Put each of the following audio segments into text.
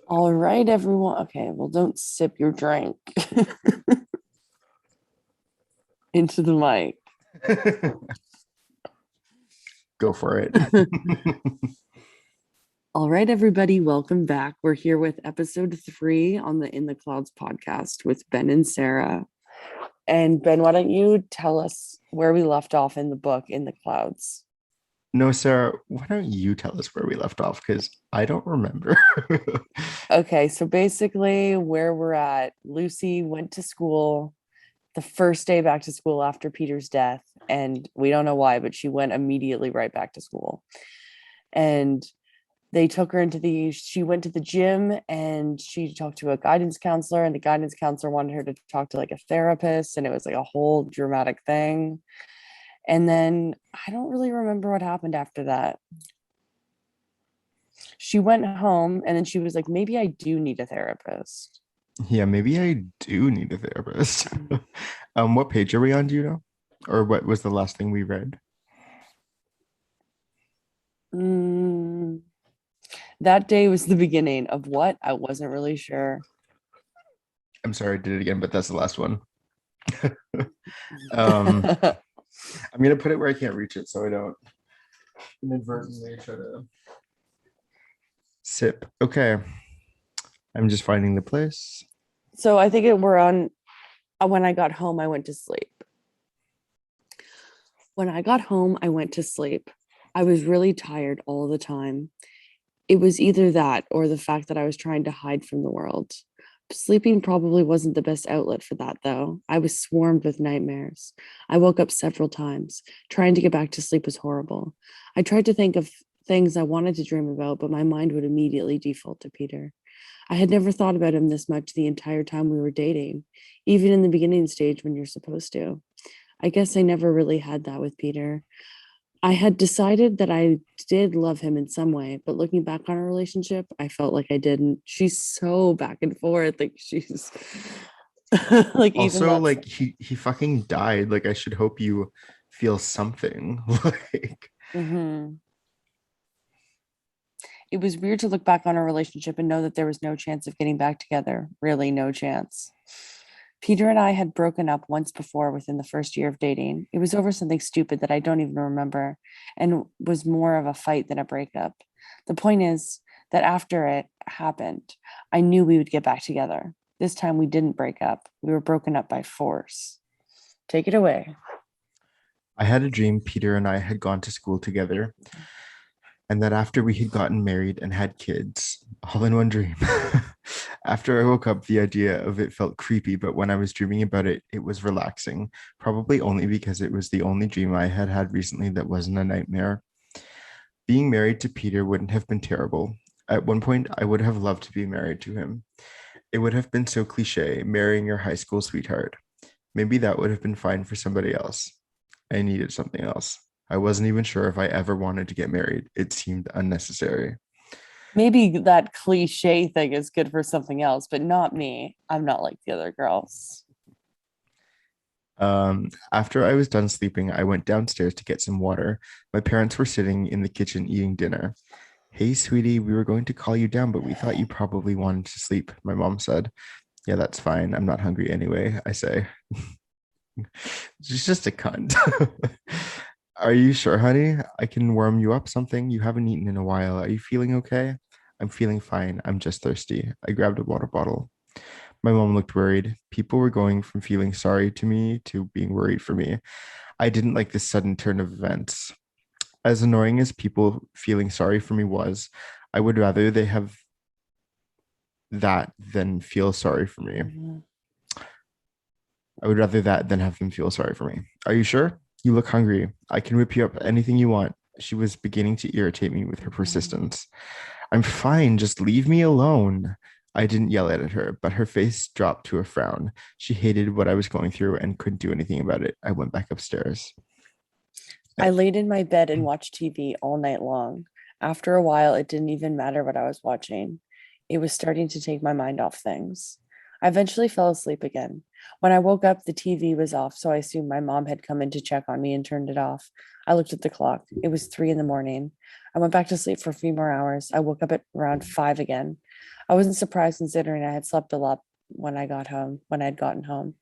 All right, everyone. Okay, well, don't sip your drink into the mic. Go for it. All right, everybody, welcome back. We're here with episode 3 on the In the Clouds podcast with Ben and Sarah. And Ben, why don't you tell us where we left off in the book In the Clouds? No, Sarah, why don't you tell us where we left off? Because I don't remember. Okay, so basically, where we're at, Lucy went to school the first day back to school after Peter's death. And we don't know why, but she went immediately right back to school. And she went to the gym and she talked to a guidance counselor, and the guidance counselor wanted her to talk to like a therapist, and it was like a whole dramatic thing. And then I don't really remember what happened after that. She went home and then she was like, maybe I do need a therapist. Yeah, maybe I do need a therapist. What page are we on, do you know? Or what was the last thing we read? Mm, that day was the beginning of what? I wasn't really sure. I'm sorry, I did it again, but that's the last one. um, I'm gonna put it where I can't reach it so I don't inadvertently try to sip. Okay, I'm just finding the place. So I think we're on when I got home, I went to sleep. When I got home, I went to sleep. I was really tired all the time. It was either that or the fact that I was trying to hide from the world. Sleeping probably wasn't the best outlet for that, though. I was swarmed with nightmares. I woke up several times. Trying to get back to sleep was horrible. I tried to think of things I wanted to dream about, but my mind would immediately default to Peter. I had never thought about him this much the entire time we were dating, even in the beginning stage when you're supposed to. I guess I never really had that with Peter. I had decided that I did love him in some way, but looking back on our relationship, I felt like I didn't. She's so back and forth. Like she's like even Also, that's like he fucking died. Like I should hope you feel something. Like mhm. It was weird to look back on our relationship and know that there was no chance of getting back together. Really, no chance. Peter and I had broken up once before within the first year of dating. It was over something stupid that I don't even remember and was more of a fight than a breakup. The point is that after it happened, I knew we would get back together. This time we didn't break up. We were broken up by force. Take it away. I had a dream Peter and I had gone to school together, and that after we had gotten married and had kids, all in one dream. After I woke up, the idea of it felt creepy, but when I was dreaming about it, it was relaxing, probably only because it was the only dream I had had recently that wasn't a nightmare. Being married to Peter wouldn't have been terrible. At one point, I would have loved to be married to him. It would have been so cliche, marrying your high school sweetheart. Maybe that would have been fine for somebody else. I needed something else. I wasn't even sure if I ever wanted to get married. It seemed unnecessary. Maybe that cliche thing is good for something else, but not me. I'm not like the other girls. After I was done sleeping, I went downstairs to get some water. My parents were sitting in the kitchen eating dinner. Hey, sweetie, we were going to call you down, but we thought you probably wanted to sleep, my mom said. Yeah, that's fine. I'm not hungry anyway, I say. She's just a cunt. Are you sure, honey? I can warm you up something. You haven't eaten in a while. Are you feeling okay? I'm feeling fine. I'm just thirsty. I grabbed a water bottle. My mom looked worried. People were going from feeling sorry to me to being worried for me. I didn't like this sudden turn of events. As annoying as people feeling sorry for me was, I would rather they have that than feel sorry for me. Mhm. I would rather that than have them feel sorry for me. Are you sure? You look hungry. I can whip you up anything you want. She was beginning to irritate me with her persistence. I'm fine. Just leave me alone. I didn't yell at her, but her face dropped to a frown. She hated what I was going through and couldn't do anything about it. I went back upstairs. I laid in my bed and watched TV all night long. After a while, it didn't even matter what I was watching. It was starting to take my mind off things. I eventually fell asleep again. When I woke up, the TV was off, so I assumed my mom had come in to check on me and turned it off. I looked at the clock. It was 3 in the morning. I went back to sleep for a few more hours. I woke up at around 5 again. I wasn't surprised considering I had slept a lot when I had gotten home.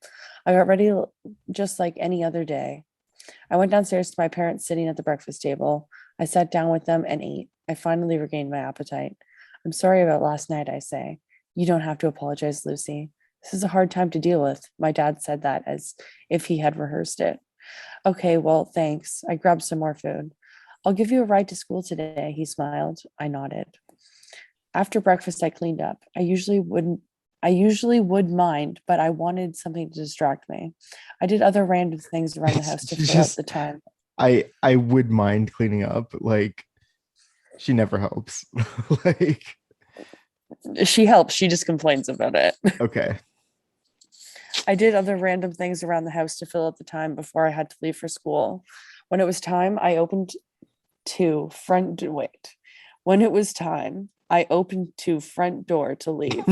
I got ready just like any other day. I went downstairs to my parents sitting at the breakfast table. I sat down with them and ate. I finally regained my appetite. I'm sorry about last night, I say. You don't have to apologize, Lucy. This is a hard time to deal with. My dad said that as if he had rehearsed it. Okay, well, thanks. I grabbed some more food. I'll give you a ride to school today, he smiled. I nodded. After breakfast, I cleaned up. I usually would mind, but I wanted something to distract me. I did other random things around the house to She's fill out just the time. I would mind cleaning up. Like she never helps. Like, She helps, she just complains about it. okay. I did other random things around the house to fill out the time before I had to leave for school. When it was time, I opened to front wait. When it was time, I opened to front door to leave.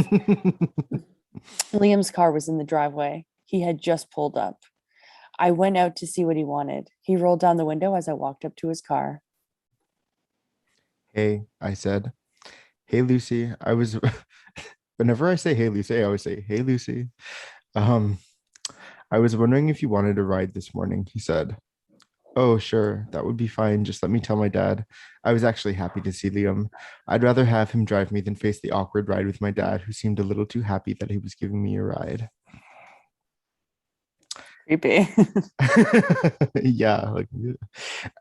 Liam's car was in the driveway. He had just pulled up. I went out to see what he wanted. He rolled down the window as I walked up to his car. Hey, I said. Hey Lucy. I was whenever I say hey Lucy, I always say, hey Lucy. Um, I was wondering if you wanted a ride this morning, he said. Oh, sure, that would be fine. Just let me tell my dad. I was actually happy to see Liam. I'd rather have him drive me than face the awkward ride with my dad, who seemed a little too happy that he was giving me a ride. Creepy. Yeah, like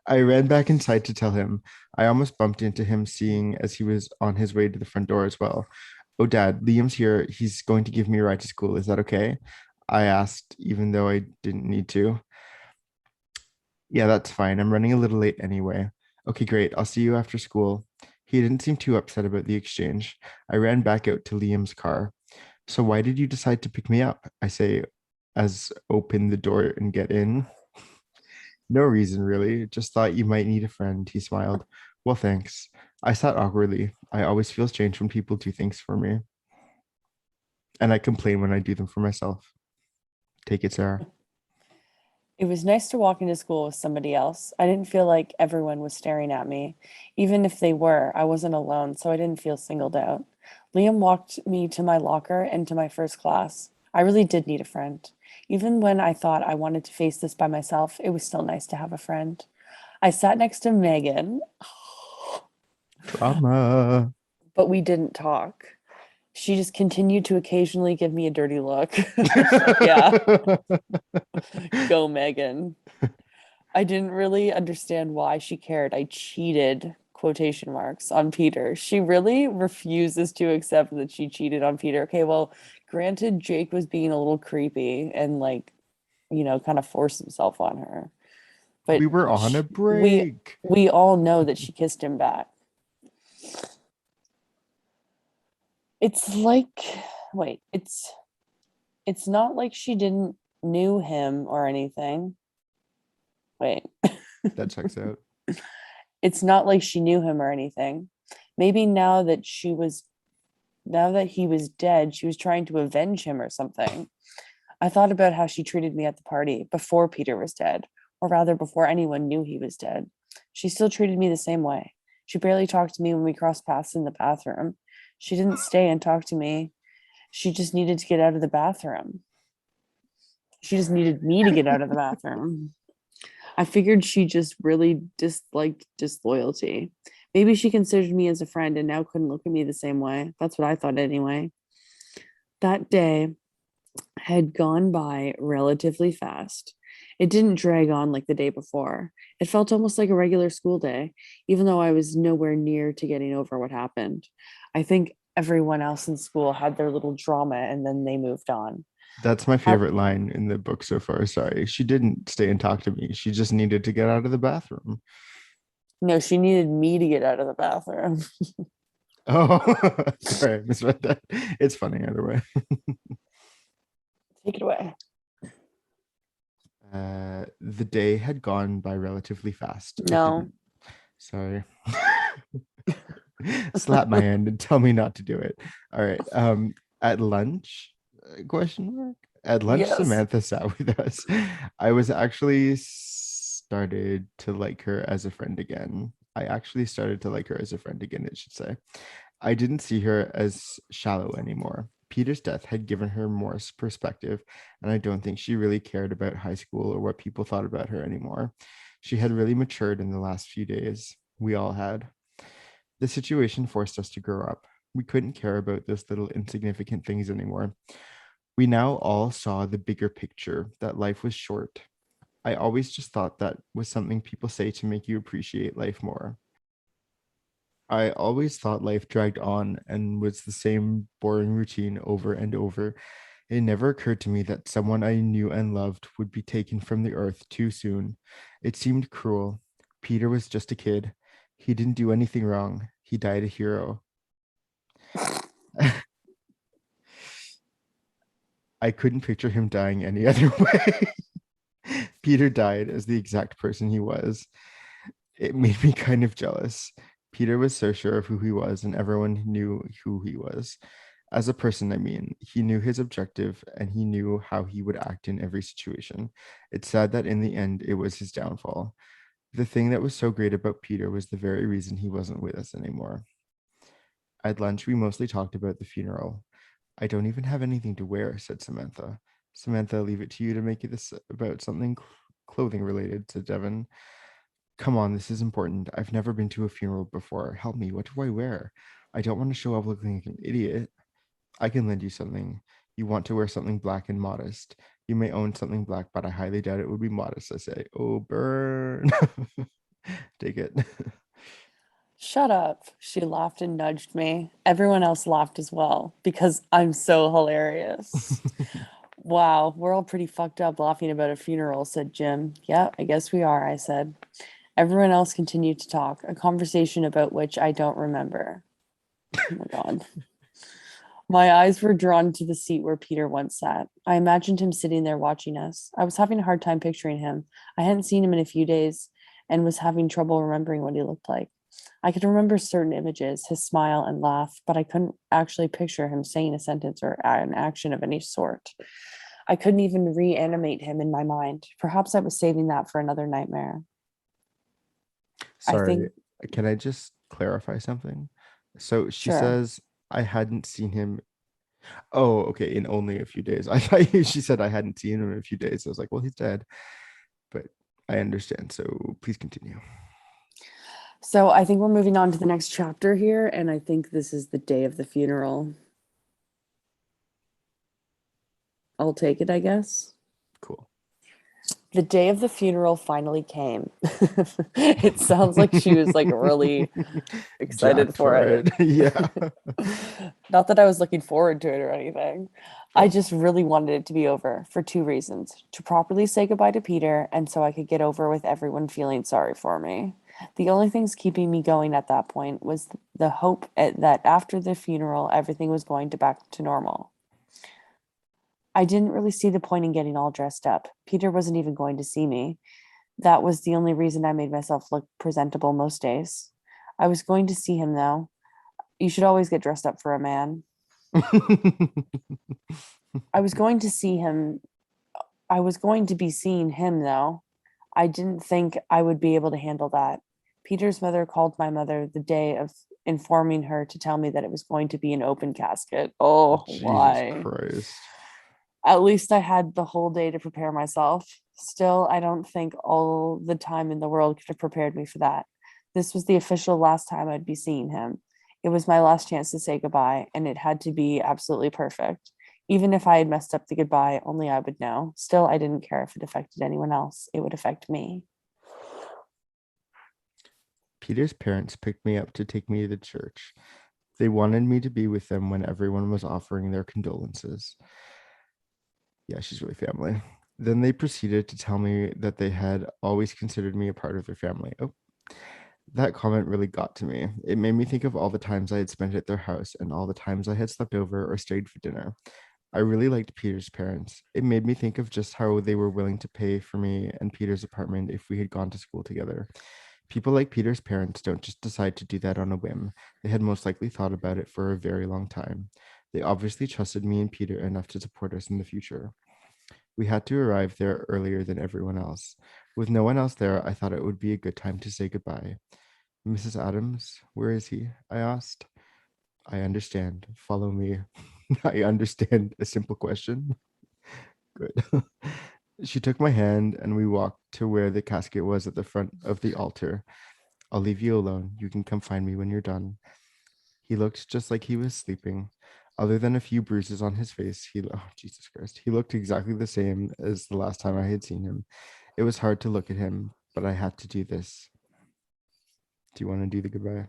I ran back inside to tell him. I almost bumped into him seeing as he was on his way to the front door as well. Oh, Dad, Liam's here. He's going to give me a ride to school. Is that okay? I asked, even though I didn't need to. Yeah, that's fine. I'm running a little late anyway. Okay, great. I'll see you after school. He didn't seem too upset about the exchange. I ran back out to Liam's car. So why did you decide to pick me up? I say as open the door and get in. No reason really. Just thought you might need a friend. He smiled. Well, thanks. I sat awkwardly. I always feel strange when people do things for me. And I complain when I do them for myself. Take it, Sarah. It was nice to walk into school with somebody else. I didn't feel like everyone was staring at me. Even if they were, I wasn't alone, so I didn't feel singled out. Liam walked me to my locker and to my first class. I really did need a friend. Even when I thought I wanted to face this by myself, it was still nice to have a friend. I sat next to Megan, Drama. but we didn't talk. She just continued to occasionally give me a dirty look. Yeah, go, Megan. I didn't really understand why she cared. I cheated, quotation marks, on Peter. She really refuses to accept that she cheated on Peter. Okay, well, granted, Jake was being a little creepy and like, kind of forced himself on her. We But were on a we break. we all know that she kissed him back. It's like, wait, it's not like she didn't knew him or anything. Wait. That checks out. It's not like she knew him or anything. Maybe now that he was dead, she was trying to avenge him or something. I thought about how she treated me at the party before Peter was dead, or rather before anyone knew he was dead. She still treated me the same way. She barely talked to me when we crossed paths in the bathroom. She didn't stay and talk to me. She just needed to get out of the bathroom. She just needed me to get out of the bathroom. I figured she just really disliked disloyalty. Maybe she considered me as a friend and now couldn't look at me the same way. That's what I thought anyway. That day had gone by relatively fast. It didn't drag on like the day before. It felt almost like a regular school day, even though I was nowhere near to getting over what happened. I think everyone else in school had their little drama and then they moved on. That's my I, favorite line in the book so far. Sorry. She didn't stay and talk to me. She just needed to get out of the bathroom. no, she needed me to get out of the bathroom. Oh, sorry. I misread that. It's funny either way. Take it away. The day had gone by relatively fast. It No. didn't. Sorry. Slap my hand and tell me not to do it. All right. At lunch, Question mark. At lunch, Yes. Samantha sat with us. I was actually started to like her as a friend again. I actually started to like her as a friend again, it should say. I didn't see her as shallow anymore. Peter's death had given her more perspective, and I don't think she really cared about high school or what people thought about her anymore. She had really matured in the last few days. We all had. The situation forced us to grow up. We couldn't care about those little insignificant things anymore. We now all saw the bigger picture that life was short. I always just thought that was something people say to make you appreciate life more. I always thought life dragged on and was the same boring routine over and over. It never occurred to me that someone I knew and loved would be taken from the earth too soon. It seemed cruel. Peter was just a kid. He didn't do anything wrong. He died a hero. I couldn't picture him dying any other way. Peter died as the exact person he was. It made me kind of jealous. Peter was so sure of who he was, and everyone knew who he was. As a person, I mean, he knew his objective and he knew how he would act in every situation. It's sad that in the end, it was his downfall. The thing that was so great about Peter was the very reason he wasn't with us anymore. At lunch, we mostly talked about the funeral. I don't even have anything to wear, said Samantha. Samantha, I'll leave it to you to make this about something clothing related, said Devon. Come on, this is important. I've never been to a funeral before. Help me. What do I wear? I don't want to show up looking like an idiot. I can lend you something. You want to wear something black and modest. You may own something black, but I highly doubt it would be modest, I say. Oh, burn. Take it. Shut up. She laughed and nudged me. Everyone else laughed as well because I'm so hilarious. Wow, we're all pretty fucked up laughing about a funeral, said Jim. Yeah, I guess we are, I said. Everyone else continued to talk, a conversation about which I don't remember. Oh my God. My eyes were drawn to the seat where Peter once sat. I imagined him sitting there watching us. I was having a hard time picturing him. I hadn't seen him in a few days and was having trouble remembering what he looked like. I could remember certain images, his smile and laugh, but I couldn't actually picture him saying a sentence or an action of any sort. I couldn't even reanimate him in my mind. Perhaps I was saving that for another nightmare. I Sorry, think, can I just clarify something? So she sure. says, I hadn't seen him. Oh, okay, in only a few days. I thought she said I hadn't seen him in a few days. I was like, well, he's dead, but I understand. So please continue. So I think we're moving on to the next chapter here, and I think this is the day of the funeral. I'll take it, I guess. Cool. The day of the funeral finally came. It sounds like she was like really excited Jacked for for it. it. Yeah. Not that I was looking forward to it or anything. I Fair. just really wanted it to be over for two reasons: to properly say goodbye to Peter, and so I could get over with everyone feeling sorry for me. The only things keeping me going at that point was the hope that after the funeral, everything was going to back to normal. I didn't really see the point in getting all dressed up. Peter wasn't even going to see me. That was the only reason I made myself look presentable most days. I was going to see him, though. You should always get dressed up for a man. I was going to see him. I was going to be seeing him, though. I didn't think I would be able to handle that. Peter's mother called my mother the day of informing her to tell me that it was going to be an open casket. Oh, Jesus why? Christ. At least I had the whole day to prepare myself. Still, I don't think all the time in the world could have prepared me for that. This was the official last time I'd be seeing him. It was my last chance to say goodbye, and it had to be absolutely perfect. Even if I had messed up the goodbye, only I would know. Still, I didn't care if it affected anyone else. It would affect me. Peter's parents picked me up to take me to church. They wanted me to be with them when everyone was offering their condolences. Yeah, she's really family. Then they proceeded to tell me that they had always considered me a part of their family. Oh, that comment really got to me. It made me think of all the times I had spent at their house and all the times I had slept over or stayed for dinner. I really liked Peter's parents. It made me think of just how they were willing to pay for me and Peter's apartment if we had gone to school together. People like Peter's parents don't just decide to do that on a whim. They had most likely thought about it for a very long time. They obviously trusted me and Peter enough to support us in the future. We had to arrive there earlier than everyone else. With no one else there, I thought it would be a good time to say goodbye. Mrs. Adams, where is he? I asked. I understand. Follow me. I understand a simple question. Good. She took my hand and we walked to where the casket was at the front of the altar. I'll leave you alone. You can come find me when you're done. He looked just like he was sleeping. Other than a few bruises on his face, oh, Jesus Christ, he looked exactly the same as the last time I had seen him. It was hard to look at him, but I had to do this. Do you want to do the goodbye?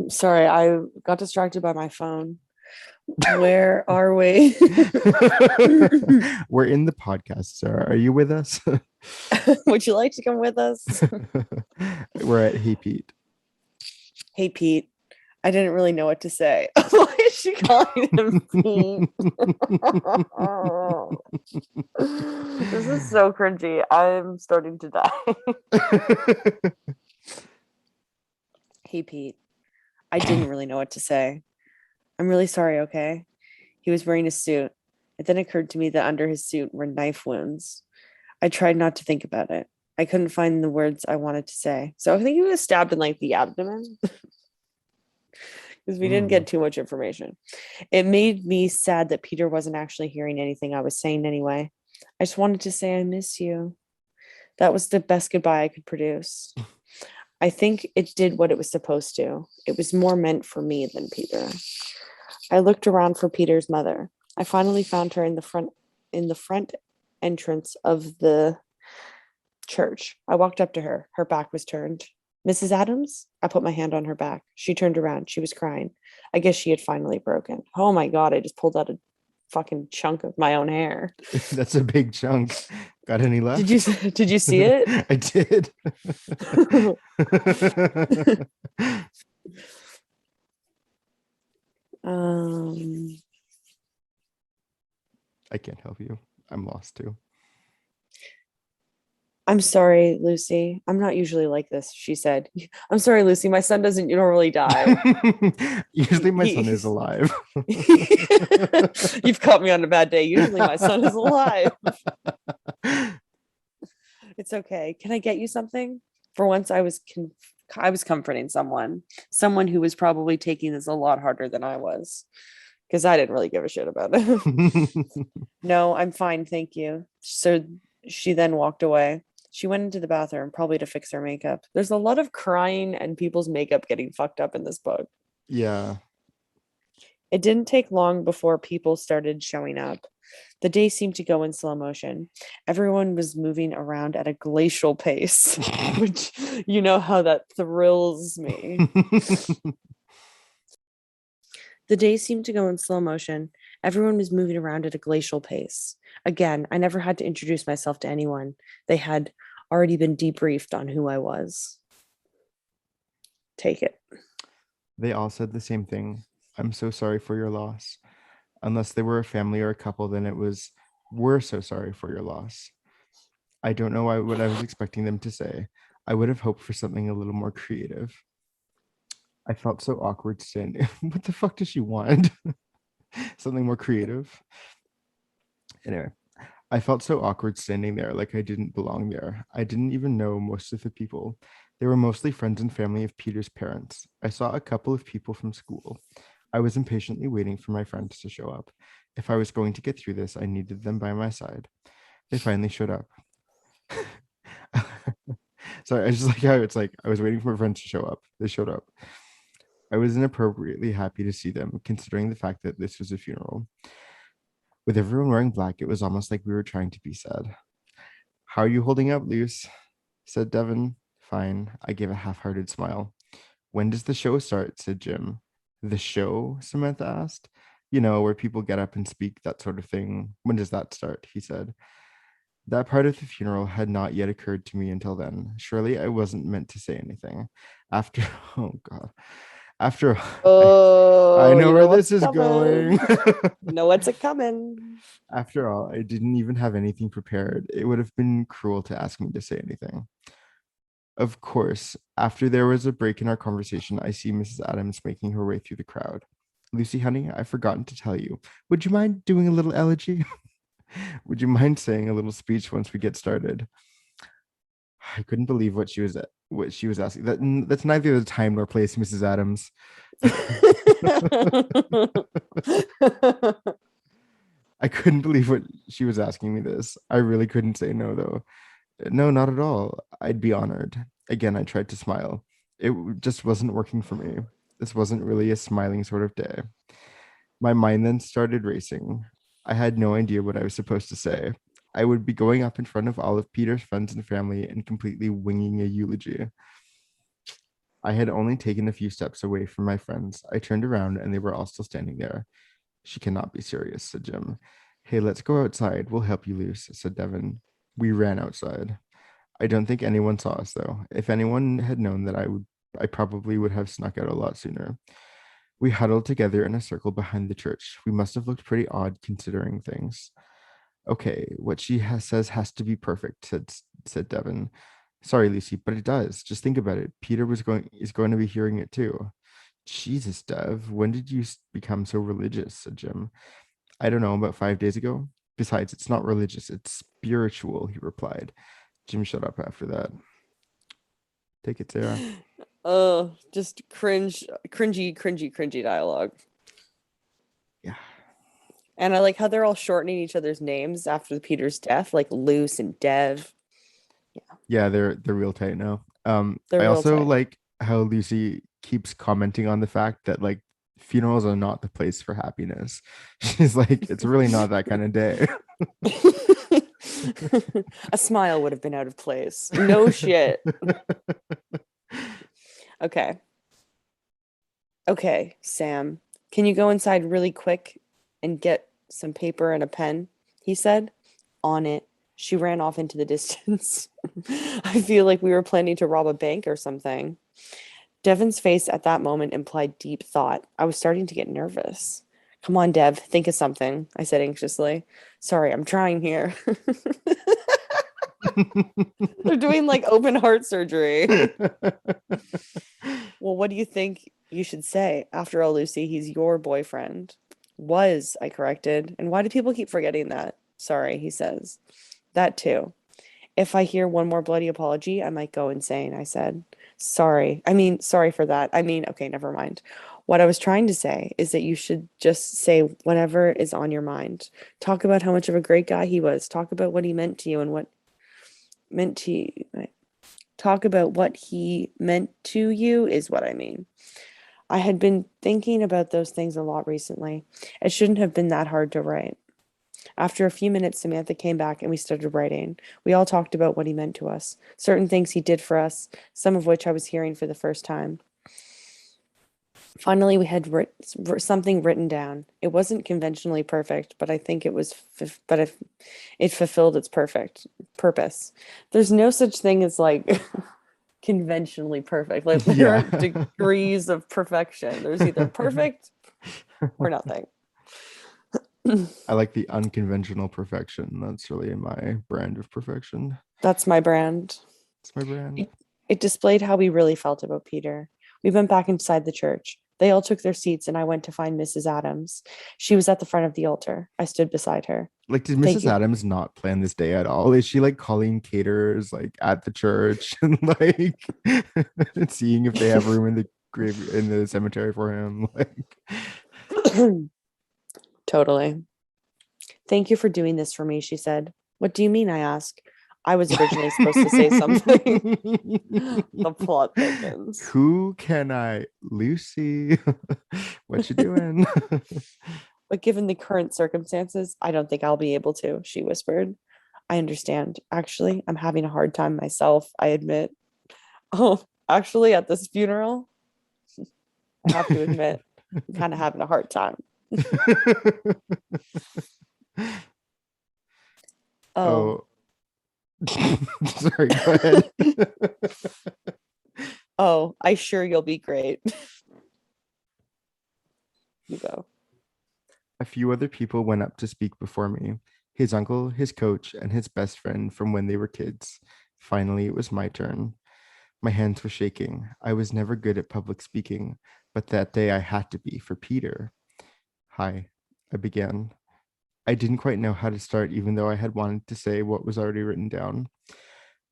Sorry, I got distracted by my phone. Where are we? We're in the podcast, sir. Are you with us? Would you like to come with us? We're at Hey Pete. Hey, Pete. I didn't really know what to say. Why is she calling him Pete? This is so cringy. I'm starting to die. Hey, Pete. I didn't really know what to say. I'm really sorry, okay? He was wearing a suit. It then occurred to me that under his suit were knife wounds. I tried not to think about it. I couldn't find the words I wanted to say. So I think he was stabbed in like the abdomen because we didn't get too much information. It made me sad that Peter wasn't actually hearing anything I was saying anyway. I just wanted to say I miss you. That was the best goodbye I could produce. I think it did what it was supposed to. It was more meant for me than Peter. I looked around for Peter's mother. I finally found her in the front entrance of the church. I walked up to her. Her back was turned. Mrs. Adams? I put my hand on her back. She turned around. She was crying. I guess she had finally broken. Oh my God, I just pulled out a fucking chunk of my own hair. That's a big chunk. Got any left? Did you see it? I did. I can't help you. I'm lost too. I'm sorry, Lucy. I'm not usually like this, she said. I'm sorry, Lucy. My son doesn't normally die. Usually my son is alive. You've caught me on a bad day. Usually my son is alive. It's okay. Can I get you something? For once, I was comforting someone who was probably taking this a lot harder than I was, because I didn't really give a shit about it. No, I'm fine, thank you. So she then walked away. She went into the bathroom, probably to fix her makeup. There's a lot of crying and people's makeup getting fucked up in this book. Yeah. It didn't take long before people started showing up. The day seemed to go in slow motion. Everyone was moving around at a glacial pace, which you know how that thrills me. The day seemed to go in slow motion. Everyone was moving around at a glacial pace. Again, I never had to introduce myself to anyone. They had already been debriefed on who I was. Take it. They all said the same thing. I'm so sorry for your loss. Unless they were a family or a couple, then it was, we're so sorry for your loss. I don't know what I was expecting them to say. I would have hoped for something a little more creative. I felt so awkward standing. What the fuck does she want? Something more creative. Anyway, I felt so awkward standing there, like I didn't belong there. I didn't even know most of the people. They were mostly friends and family of Peter's parents. I saw a couple of people from school. I was impatiently waiting for my friends to show up. If I was going to get through this, I needed them by my side. They finally showed up. Sorry, I just like how it's like I was waiting for my friends to show up. They showed up. I was inappropriately happy to see them, considering the fact that this was a funeral. With everyone wearing black, it was almost like we were trying to be sad. How are you holding up, Luce? Said Devin. Fine. I gave a half-hearted smile. When does the show start? Said Jim. The show? Samantha asked. You know, where people get up and speak, that sort of thing. When does that start? He said. That part of the funeral had not yet occurred to me until then. Surely I wasn't meant to say anything. After, oh God. After, I know where this is going. You know what's a coming. After all, I didn't even have anything prepared. It would have been cruel to ask me to say anything. Of course, after there was a break in our conversation, I see Mrs. Adams making her way through the crowd. Lucy, honey, I've forgotten to tell you. Would you mind doing a little elegy? Would you mind saying a little speech once we get started? I couldn't believe what she was asking. That's neither the time nor place, Mrs. Adams. I couldn't believe what she was asking me this. I really couldn't say no though. No, not at all. I'd be honored. Again, I tried to smile. Just wasn't working for me. This wasn't really a smiling sort of day. My mind then started racing. I had no idea what I was supposed to say. I would be going up in front of all of Peter's friends and family and completely winging a eulogy. I had only taken a few steps away from my friends. I turned around and they were all still standing there. She cannot be serious, said Jim. Hey, let's go outside. We'll help you, Luce, said Devin. We ran outside. I don't think anyone saw us though. If anyone had known that I probably would have snuck out a lot sooner. We huddled together in a circle behind the church. We must have looked pretty odd considering things. Okay, what says has to be perfect, said Devin. Sorry, Lucy, but it does. Just think about it. Peter is going to be hearing it too. Jesus, Dev, when did you become so religious? Said Jim. I don't know, about 5 days ago. Besides, it's not religious, it's spiritual, he replied. Jim shut up after that. Take it, Sarah. Oh, just cringy dialogue. Yeah. And I like how they're all shortening each other's names after Peter's death, like Luce and Dev. Yeah, they're real tight now. They're I real also tight. like how Lucy keeps commenting on the fact that like funerals are not the place for happiness. She's like, it's really not that kind of day. A smile would have been out of place. No shit. Okay. Okay, Sam. Can you go inside really quick and get some paper and a pen? He said. On it. She ran off into the distance. I feel like we were planning to rob a bank or something. Devon's face at that moment implied deep thought. I was starting to get nervous. Come on, Dev, think of something, I said anxiously. Sorry, I'm trying here. They're doing like open heart surgery. Well, what do you think you should say? After all, Lucy, he's your boyfriend. Was, I corrected. And why do people keep forgetting that? Sorry, he says. That too. If I hear one more bloody apology, I might go insane, I said. Sorry for that. Okay, never mind. What I was trying to say is that you should just say whatever is on your mind. Talk about how much of a great guy he was. Talk about what he meant to you and what meant to you. Talk about what he meant to you is what I mean. I had been thinking about those things a lot recently. It shouldn't have been that hard to write. After a few minutes, Samantha came back and we started writing. We all talked about what he meant to us, certain things he did for us, some of which I was hearing for the first time. Finally, we had something written down. It wasn't conventionally perfect, but I think it was, it fulfilled its perfect purpose. There's no such thing as like conventionally perfect. Like there Yeah. aren't degrees of perfection. There's either perfect or nothing. I like the unconventional perfection. That's really my brand of perfection. That's my brand. It's my brand. It displayed how we really felt about Peter. We went back inside the church. They all took their seats, and I went to find Mrs. Adams. She was at the front of the altar. I stood beside her. Like, did Thank Mrs. you. Adams not plan this day at all? Is she like calling caterers like at the church and like seeing if they have room in the grave in the cemetery for him? Like, Totally. Thank you for doing this for me, she said. What do you mean? I asked. I was originally supposed to say something. The plot thickens. Who can I, Lucy? What you doing? But given the current circumstances, I don't think I'll be able to, she whispered. I understand. Actually, I'm having a hard time myself, I admit. Oh, actually, at this funeral, I have to admit, I'm kind of having a hard time. Oh. Oh, sorry, go ahead. Oh, I sure you'll be great. You go. A few other people went up to speak before me, his uncle, his coach, and his best friend from when they were kids. Finally, it was my turn. My hands were shaking. I was never good at public speaking, but that day I had to be for Peter. Hi, I began. I didn't quite know how to start, even though I had wanted to say what was already written down.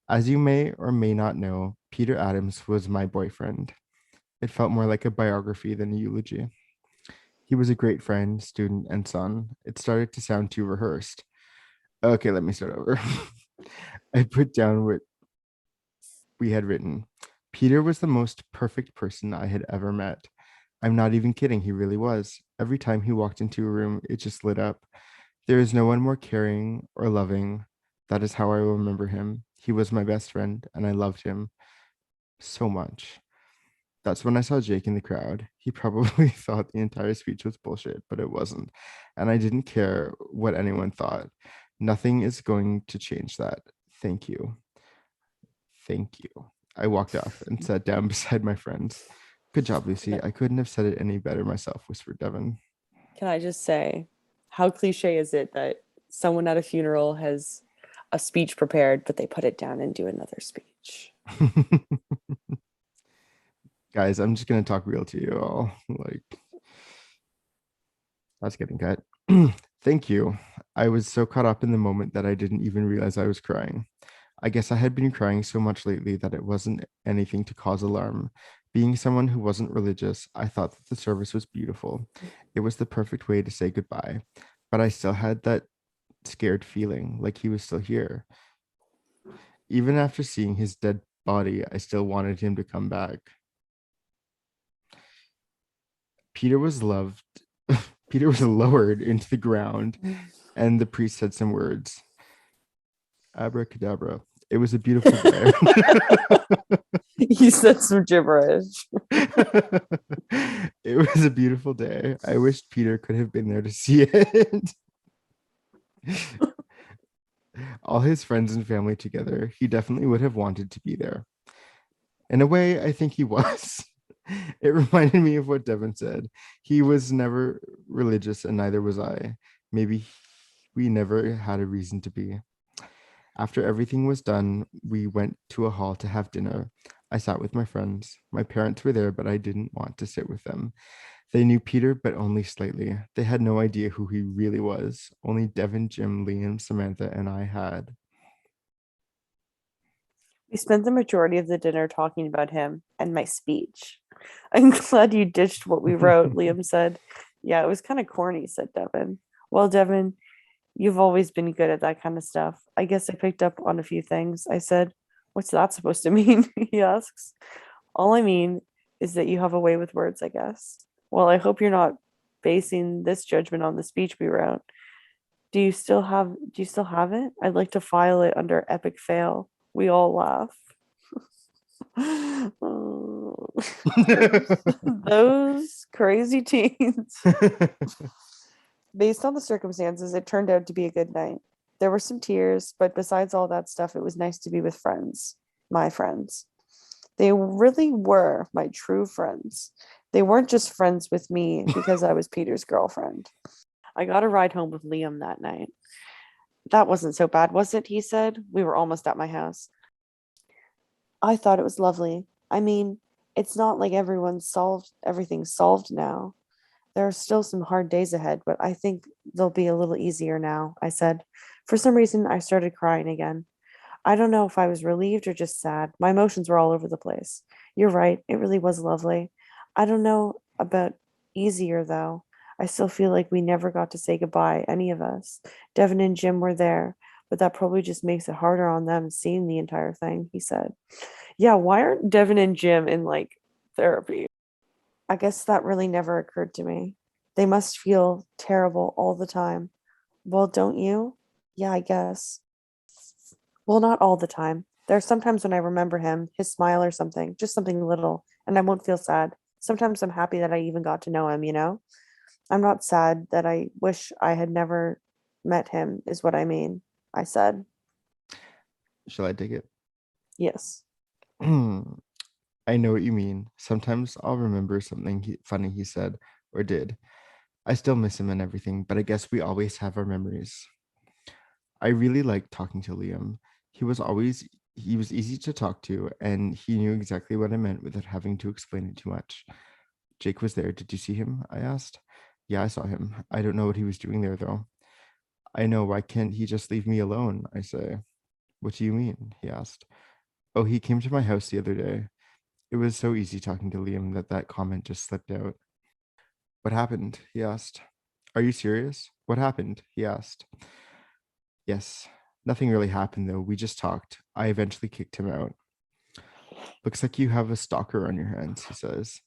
As you may or may not know, Peter Adams was my boyfriend. It felt more like a biography than a eulogy. He was a great friend, student, and son. It started to sound too rehearsed. Okay, let me start over. I put down what we had written. Peter was the most perfect person I had ever met. I'm not even kidding, he really was. Every time he walked into a room, it just lit up. There is no one more caring or loving. That is how I will remember him. He was my best friend, and I loved him so much. That's when I saw Jake in the crowd. He probably thought the entire speech was bullshit, but it wasn't. And I didn't care what anyone thought. Nothing is going to change that. Thank you. Thank you. I walked off and sat down beside my friends. Good job, Lucy. I couldn't have said it any better myself, whispered Devin. Can I just say, how cliche is it that someone at a funeral has a speech prepared, but they put it down and do another speech? Guys, I'm just gonna talk real to you all. Like, that's getting cut. Thank you. I was so caught up in the moment that I didn't even realize I was crying. I guess I had been crying so much lately that it wasn't anything to cause alarm. Being someone who wasn't religious, I thought that the service was beautiful. It was the perfect way to say goodbye. But I still had that scared feeling like he was still here. Even after seeing his dead body, I still wanted him to come back. Peter was loved. Peter was lowered into the ground, and the priest said some words. Abracadabra. It was a beautiful day. You said some gibberish. It was a beautiful day. I wished Peter could have been there to see it. All his friends and family together, he definitely would have wanted to be there. In a way, I think he was. It reminded me of what Devin said. He was never religious, and neither was I. Maybe we never had a reason to be. After everything was done, we went to a hall to have dinner. I sat with my friends. My parents were there, but I didn't want to sit with them. They knew Peter, but only slightly. They had no idea who he really was. Only Devin, Jim, Liam, Samantha, and I had. We spent the majority of the dinner talking about him and my speech. I'm glad you ditched what we wrote, Liam said. Yeah, it was kind of corny, said Devin. Well, Devin, you've always been good at that kind of stuff. I guess I picked up on a few things. I said, what's that supposed to mean? He asks. All I mean is that you have a way with words, I guess. Well, I hope you're not basing this judgment on the speech we wrote. Do you still have it? I'd like to file it under epic fail. We all laugh. Oh, those crazy teens. Based on the circumstances, it turned out to be a good night. There were some tears, but besides all that stuff, it was nice to be with friends, my friends. They really were my true friends. They weren't just friends with me because I was Peter's girlfriend. I got a ride home with Liam that night. That wasn't so bad, was it? He said. We were almost at my house. I thought it was lovely. I mean, it's not like everything's solved now. There are still some hard days ahead, but I think they'll be a little easier now, I said. For some reason, I started crying again. I don't know if I was relieved or just sad. My emotions were all over the place. You're right, it really was lovely. I don't know about easier, though. I still feel like we never got to say goodbye, any of us. Devin and Jim were there, but that probably just makes it harder on them seeing the entire thing, he said. Yeah, why aren't Devin and Jim in like therapy? I guess that really never occurred to me. They must feel terrible all the time. Well, don't you? Yeah, I guess. Well, not all the time. There are sometimes when I remember him, his smile or something, just something little, and I won't feel sad. Sometimes I'm happy that I even got to know him. I'm not sad that I wish I had never met him, is what I mean. I said, Shall I take it? yes. I know what you mean. Sometimes I'll remember something funny he said or did. I still miss him and everything, but I guess we always have our memories. I really liked talking to Liam. He was always He was easy to talk to, and he knew exactly what I meant without having to explain it too much. Jake was there. Did you see him? I asked. Yeah, I saw him. I don't know what he was doing there, though. I know. Why can't he just leave me alone? I say. What do you mean? He asked. Oh, he came to my house the other day. It was so easy talking to Liam that that comment just slipped out. What happened? He asked. Are you serious? What happened? He asked. Yes. Nothing really happened, though. We just talked. I eventually kicked him out. Looks like you have a stalker on your hands, he says.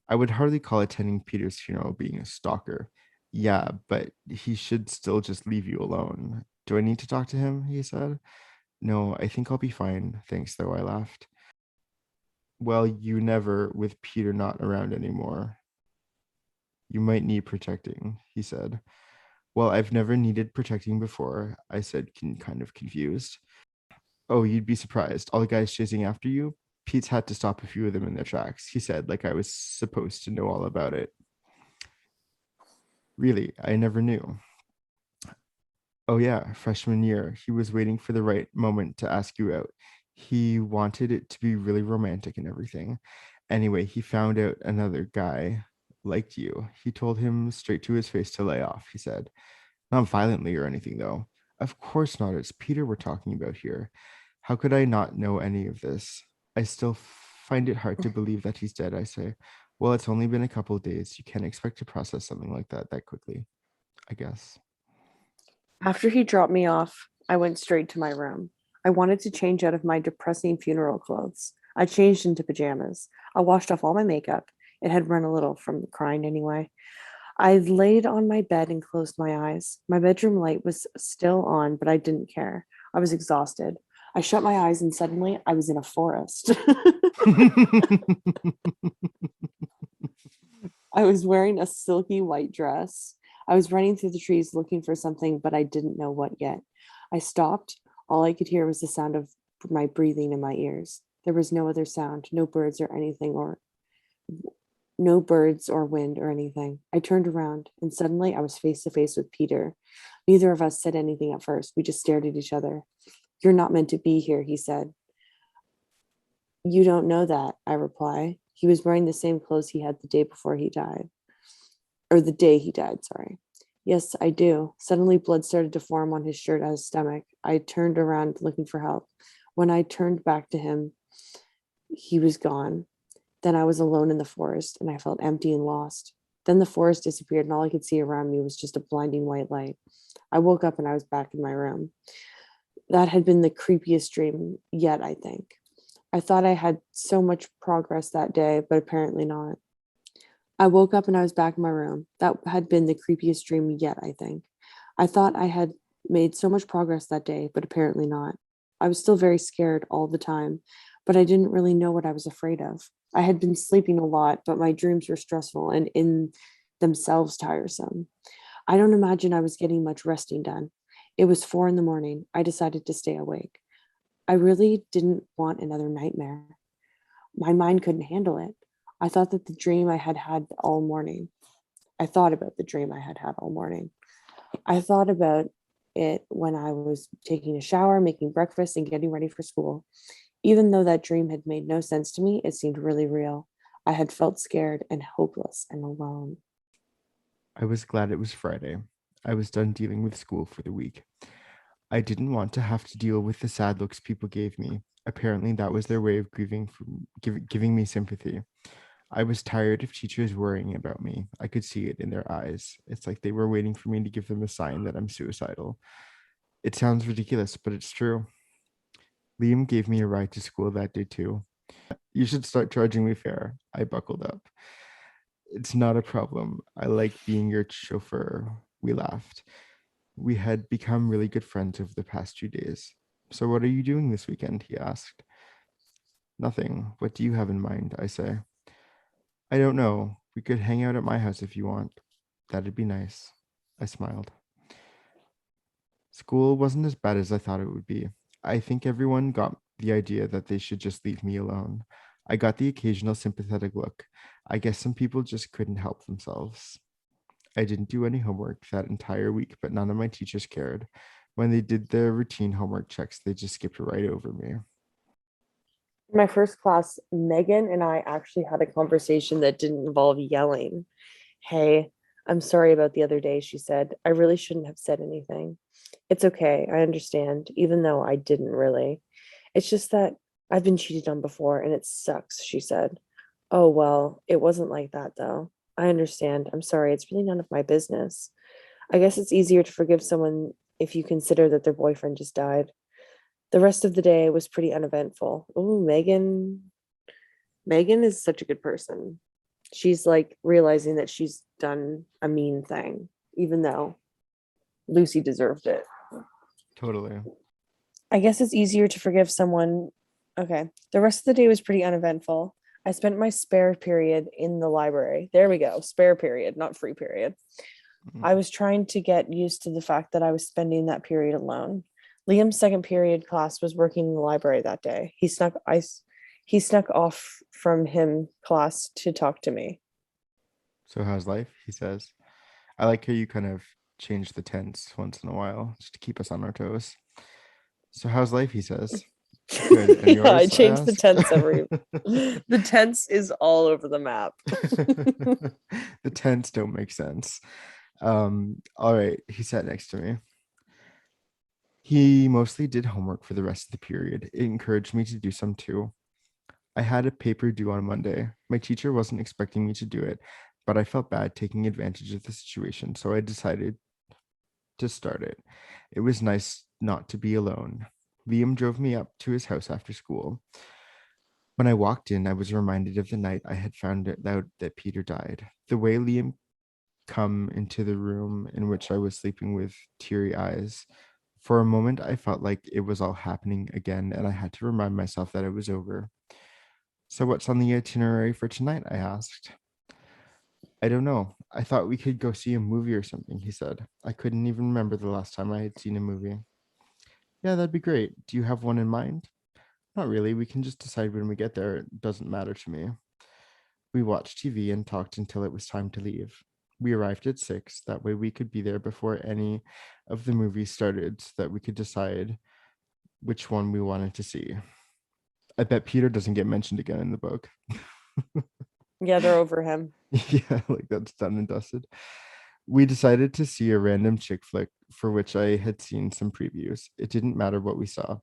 I would hardly call attending Peter's funeral being a stalker. Yeah, but he should still just leave you alone. Do I need to talk to him? He said. No, I think I'll be fine. Thanks, though, I laughed. Well, you never, with Peter not around anymore. You might need protecting, he said. Well, I've never needed protecting before, I said, kind of confused. Oh, you'd be surprised. All the guys chasing after you, Pete's had to stop a few of them in their tracks, he said, like I was supposed to know all about it. Really, I never knew. Oh, yeah, freshman year, he was waiting for the right moment to ask you out. He wanted it to be really romantic and everything. Anyway, he found out another guy liked you. He told him straight to his face to lay off, he said. Not violently or anything, though. Of course not. It's Peter we're talking about here. How could I not know any of this? I still find it hard to believe that he's dead, I say. Well, it's only been a couple of days. You can't expect to process something like that quickly, I guess. After he dropped me off, I went straight to my room. I wanted to change out of my depressing funeral clothes. I changed into pajamas. I washed off all my makeup. It had run a little from crying anyway. I laid on my bed and closed my eyes. My bedroom light was still on, but I didn't care. I was exhausted. I shut my eyes and suddenly I was in a forest. I was wearing a silky white dress. I was running through the trees looking for something, but I didn't know what yet. I stopped. All I could hear was the sound of my breathing in my ears. There was no other sound, no birds or anything, or no birds or wind or anything. I turned around and suddenly I was face to face with Peter. Neither of us said anything at first. We just stared at each other. You're not meant to be here, he said. You don't know that, I reply. He was wearing the same clothes he had the day before he died, or the day he died, sorry. Yes, I do. Suddenly, blood started to form on his shirt at his stomach. I turned around looking for help. When I turned back to him, he was gone. Then I was alone in the forest and I felt empty and lost. Then the forest disappeared and all I could see around me was just a blinding white light. I woke up and I was back in my room. That had been the creepiest dream yet, I think. I thought I had so much progress that day, but apparently not. I woke up and I was back in my room. That had been the creepiest dream yet, I think. I thought I had made so much progress that day, but apparently not. I was still very scared all the time, but I didn't really know what I was afraid of. I had been sleeping a lot, but my dreams were stressful and in themselves tiresome. I don't imagine I was getting much resting done. It was 4 in the morning. I decided to stay awake. I really didn't want another nightmare. My mind couldn't handle it. I thought that the dream I had had all morning. I thought about the dream I had had all morning. I thought about it when I was taking a shower, making breakfast, and getting ready for school. Even though that dream had made no sense to me, it seemed really real. I had felt scared and hopeless and alone. I was glad it was Friday. I was done dealing with school for the week. I didn't want to have to deal with the sad looks people gave me. Apparently, that was their way of grieving from giving me sympathy. I was tired of teachers worrying about me. I could see it in their eyes. It's like they were waiting for me to give them a sign that I'm suicidal. It sounds ridiculous, but it's true. Liam gave me a ride to school that day too. You should start charging me fare. I buckled up. It's not a problem. I like being your chauffeur. We laughed. We had become really good friends over the past 2 days. So, what are you doing this weekend? He asked. Nothing. What do you have in mind? I say. I don't know. We could hang out at my house if you want. That'd be nice. I smiled. School wasn't as bad as I thought it would be. I think everyone got the idea that they should just leave me alone. I got the occasional sympathetic look. I guess some people just couldn't help themselves. I didn't do any homework that entire week, but none of my teachers cared. When they did their routine homework checks, they just skipped right over me. In my first class, Megan and I actually had a conversation that didn't involve yelling. Hey, I'm sorry about the other day, she said. I really shouldn't have said anything. It's okay. I understand, even though I didn't really. It's just that I've been cheated on before and it sucks, she said. Oh, well, it wasn't like that though. I understand. I'm sorry. It's really none of my business. I guess it's easier to forgive someone if you consider that their boyfriend just died. The rest of the day was pretty uneventful. Oh, Megan. Megan is such a good person. She's like realizing that she's done a mean thing, even though Lucy deserved it. Totally. I guess it's easier to forgive someone. Okay. The rest of the day was pretty uneventful. I spent my spare period in the library. There we go. Spare period, not free period. I Mm. was trying to get used to the fact that I was spending that period alone. Liam's second period class was working in the library that day. He snuck off from him class to talk to me. So how's life? He says. I like how you kind of change the tense once in a while just to keep us on our toes. So how's life? He says. Good. And Yeah, I yours? I changed the ask. tense every the tense is all over the map. The tense don't make sense. All right. He sat next to me. He mostly did homework for the rest of the period. It encouraged me to do some too. I had a paper due on Monday. My teacher wasn't expecting me to do it, but I felt bad taking advantage of the situation, so I decided to start it. It was nice not to be alone. Liam drove me up to his house after school. When I walked in, I was reminded of the night I had found it out that Peter died. The way Liam come into the room in which I was sleeping with teary eyes. For a moment, I felt like it was all happening again, and I had to remind myself that it was over. So, what's on the itinerary for tonight? I asked. I don't know. I thought we could go see a movie or something, he said. I couldn't even remember the last time I had seen a movie. Yeah, that'd be great. Do you have one in mind? Not really. We can just decide when we get there. It doesn't matter to me. We watched TV and talked until it was time to leave. We arrived at 6. That way we could be there before any of the movies started so that we could decide which one we wanted to see. I bet Peter doesn't get mentioned again in the book. Yeah, they're over him. Yeah, like that's done and dusted. We decided to see a random chick flick for which I had seen some previews. It didn't matter what we saw.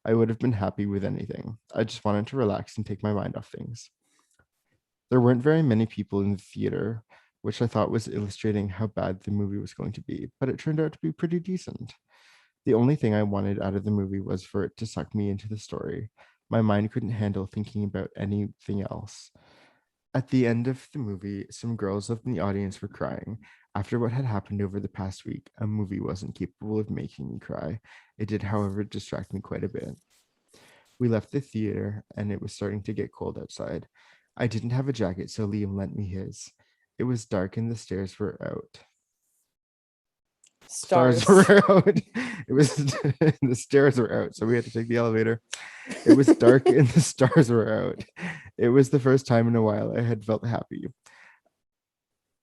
I would have been happy with anything. I just wanted to relax and take my mind off things. There weren't very many people in the theater, which I thought was illustrating how bad the movie was going to be, but it turned out to be pretty decent. The only thing I wanted out of the movie was for it to suck me into the story. My mind couldn't handle thinking about anything else. At the end of the movie, some girls in the audience were crying. After what had happened over the past week, a movie wasn't capable of making me cry. It did, however, distract me quite a bit. We left the theater, and it was starting to get cold outside. I didn't have a jacket, so Liam lent me his. It was dark, and the stairs were out. Stars were Stars. out. It was the stairs were out, so we had to take the elevator. It was dark and the stars were out. It was the first time in a while I had felt happy.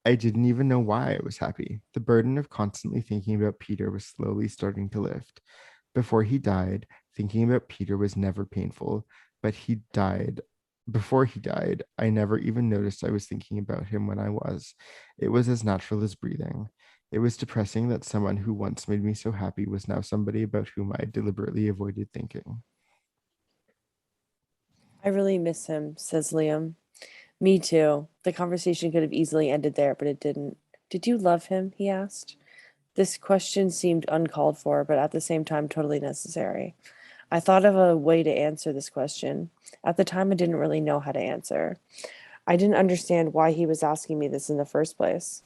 I didn't even know why I was happy. The burden of constantly thinking about Peter was slowly starting to lift. Before he died, thinking about Peter was never painful, but he died. Before he died, I never even noticed I was thinking about him when I was. It was as natural as breathing. It was depressing that someone who once made me so happy was now somebody about whom I deliberately avoided thinking. I really miss him, says Liam. Me too. The conversation could have easily ended there, but it didn't. Did you love him? He asked. This question seemed uncalled for, but at the same time totally necessary. I thought of a way to answer this question. At the time, I didn't really know how to answer. I didn't understand why he was asking me this in the first place.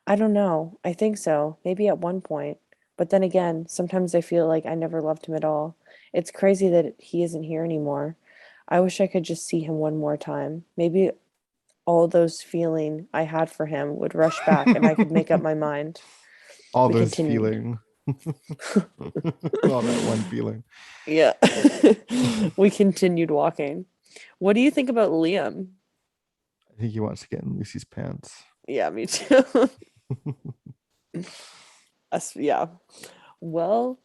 I don't know. I think so. Maybe at one point. But then again, sometimes I feel like I never loved him at all. It's crazy that he isn't here anymore. I wish I could just see him one more time. Maybe all those feeling I had for him would rush back and I could make up my mind. All We those continued. feeling. All that one feeling. Yeah. We continued walking. What do you think about Liam? I think he wants to get in Lucy's pants. Yeah, me too. Yeah. Well,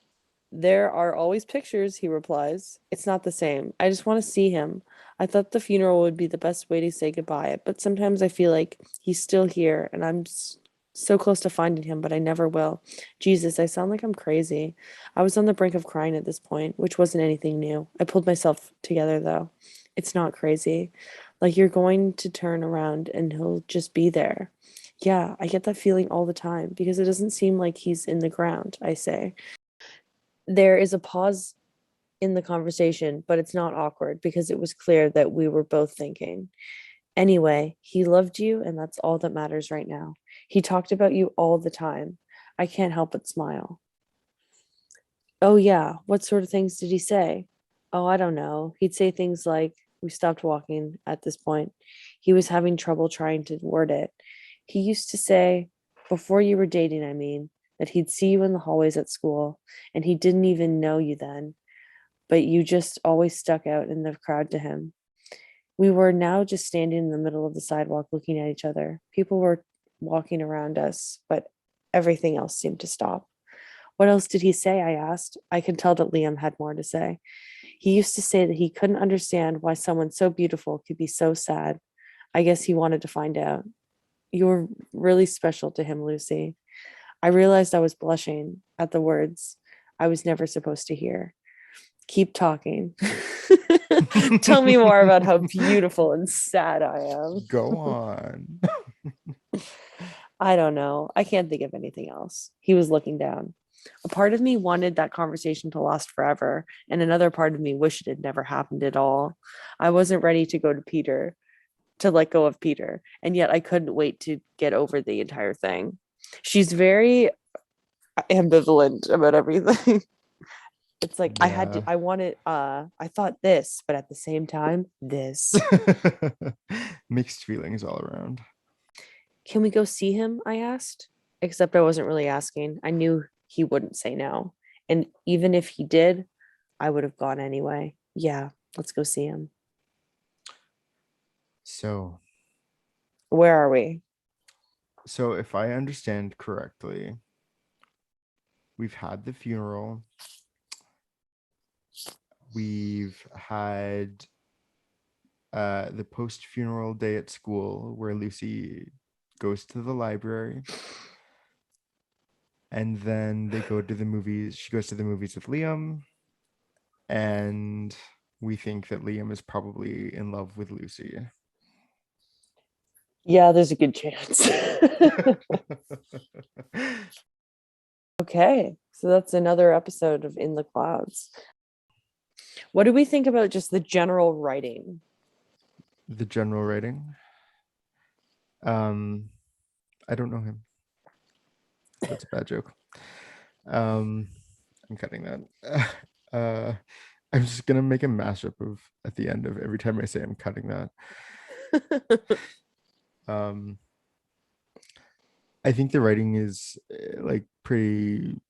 there are always pictures, he replies. It's not the same. I just want to see him. I thought the funeral would be the best way to say goodbye, but sometimes I feel like he's still here and so close to finding him, but I never will. Jesus, I sound like I'm crazy. I was on the brink of crying at this point, which wasn't anything new. I pulled myself together though. It's not crazy. Like you're going to turn around and he'll just be there. Yeah, I get that feeling all the time because it doesn't seem like he's in the ground, I say. There is a pause in the conversation, but it's not awkward because it was clear that we were both thinking. Anyway, he loved you, and that's all that matters right now. He talked about you all the time. I can't help but smile. Oh, yeah. What sort of things did he say? Oh, I don't know. He'd say things like, we stopped walking at this point. He was having trouble trying to word it. He used to say, before you were dating, I mean, that he'd see you in the hallways at school, and he didn't even know you then, but you just always stuck out in the crowd to him. We were now just standing in the middle of the sidewalk looking at each other. People were walking around us, but everything else seemed to stop. What else did he say? I asked. I could tell that Liam had more to say. He used to say that he couldn't understand why someone so beautiful could be so sad. I guess he wanted to find out. You were really special to him, Lucy. I realized I was blushing at the words I was never supposed to hear. Keep talking. Tell me more about how beautiful and sad I am. Go on. I don't know. I can't think of anything else. He was looking down. A part of me wanted that conversation to last forever, and another part of me wished it had never happened at all. I wasn't ready to go to Peter, to let go of Peter, and yet I couldn't wait to get over the entire thing. She's very ambivalent about everything. It's like Yeah. I thought this, but at the same time, this. Mixed feelings all around. Can we go see him? I asked. Except I wasn't really asking. I knew he wouldn't say no. And even if he did, I would have gone anyway. Yeah, let's go see him. So, Where are we? so if I understand correctly, we've had the funeral. We've had the post-funeral day at school where Lucy goes to the library, and then they go to the movies. She goes to the movies with Liam, and we think that Liam is probably in love with Lucy. Yeah, there's a good chance. Okay, so that's another episode of In the Clouds. What do we think about just the general writing? The general rating. I don't know him. That's a bad joke. I'm cutting that. uh, I'm just gonna make a mashup of at the end of every time I say I'm cutting that. Um, I think the writing is like pretty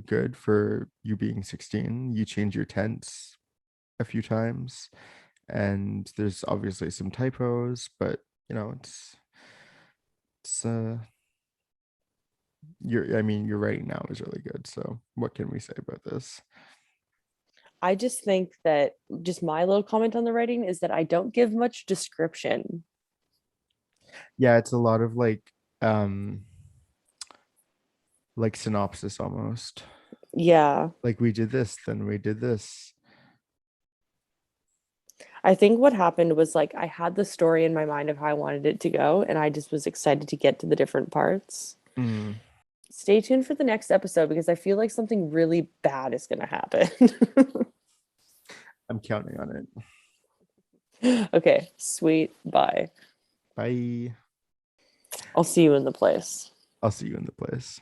good for you being 16. You change your tense a few times, and there's obviously some typos, but you know it's your writing now is really good. So what can we say about this? I just think that just my little comment on the writing is that I don't give much description. Yeah, it's a lot of like synopsis almost. Yeah. Like we did this, then we did this. I think what happened was like I had the story in my mind of how I wanted it to go, and I just was excited to get to the different parts. Mm, Stay tuned for the next episode because I feel like something really bad is going to happen. I'm counting on it. Okay, sweet. Bye. Bye. I'll see you in the place. I'll see you in the place.